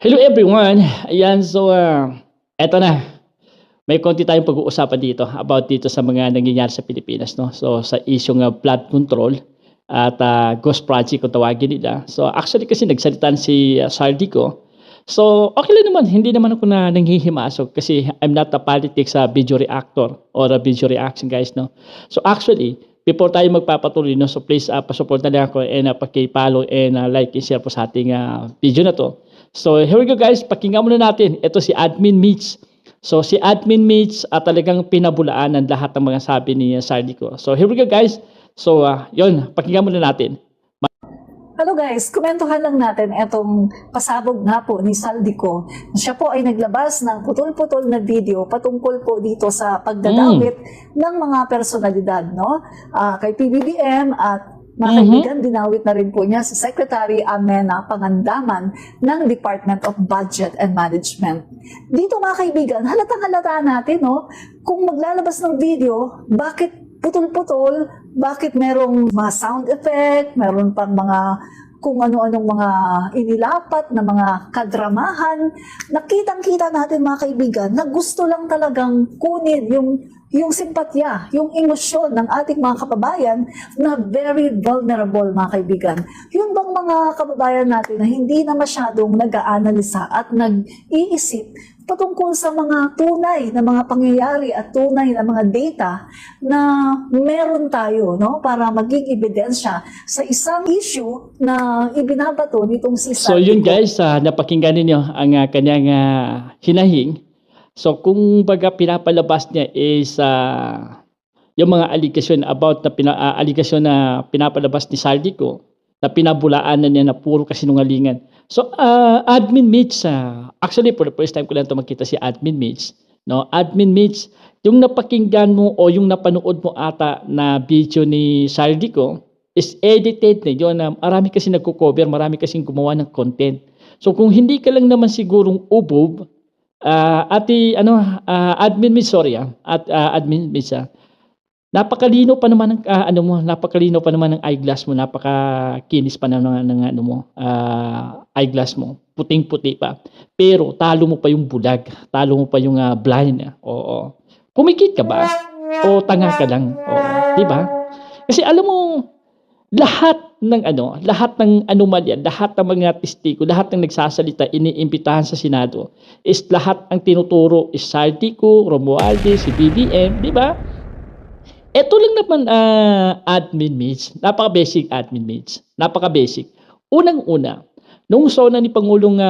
Hello everyone! Ayan, so eto na. May konti tayong pag-uusapan dito about dito sa mga nangyayari sa Pilipinas, no? So sa issue ng flood control at ghost project kung tawagin nila. So actually kasi nagsalita si Saldico. So okay lang naman, hindi naman ako na nanghihimasok kasi I'm not a politics video reactor or a video reaction guys, no? So actually, before tayo magpapatuloy, no, so please pasupport na lang ako and paki-follow and like and share po sa ating video na to. So here we go guys, pakinggan muna natin. Ito si Admin Mitch. So si Admin Mitch talagang pinabulaan ng lahat ng mga sabi ni Saldico. So here we go guys. So yun, pakinggan muna natin. Hello guys, komentuhan lang natin itong pasabog nga po ni Saldico. Siya po ay naglabas ng putol-putol na video patungkol po dito sa pagdadawit ng mga personalidad, no? Kay PBBM at mga kaibigan, dinawit na rin po niya si Secretary Amena Pangandaman ng Department of Budget and Management. Dito mga kaibigan, halatang-halata natin, no? Kung maglalabas ng video, bakit putol-putol, bakit merong mga sound effect, meron pang mga kung ano-anong mga inilapat na mga kadramahan. Nakitang-kita natin mga kaibigan na gusto lang talagang kunin yung simpatya, yung emosyon ng ating mga kababayan na very vulnerable mga kaibigan. Yung bang mga kababayan natin na hindi na masyadong nag-aanalisa at nag-iisip patungkol sa mga tunay na mga pangyayari at tunay na mga data na meron tayo, no, para maging ebidensya sa isang issue na ibinabato nitong si Saldico. So yun guys, napakinggan ninyo ang kanyang hinahing. So kung baga pinapalabas niya is yung mga allegation about na allegation na pinapalabas ni Saldico na pinabulaan na niya na puro kasinungalingan. So Admin Mitch, actually for the first time ko lang ito makita si Admin Mitch, no? Admin Mitch, yung napakinggan mo o yung napanood mo ata na video ni Saldico is edited na yun. Marami kasi nagko-cover, marami kasing gumawa ng content. So kung hindi ka lang naman sigurong ubob, Admin Mitch, sorry Admin Mitch, napakalino pa naman ng napakalino pa naman ng eyeglass mo, napakakinis pa naman ng eyeglass mo, puting-puti pa. Pero talo mo pa yung bulag, talo mo pa yung blind. Oo. Kumikit ka ba? O tanga ka lang? Oo, 'di ba? Kasi alam mo lahat ng anomalya, lahat ng mga testigo, lahat ng nagsasalita, iniimbitahan sa Senado is lahat ang tinuturo is Saldico, Romualdez, si BBM, 'di ba? Ito lang naman Admin Mitch, napaka-basic Admin Mitch, napaka-basic. Unang-una, nung sona ni Pangulong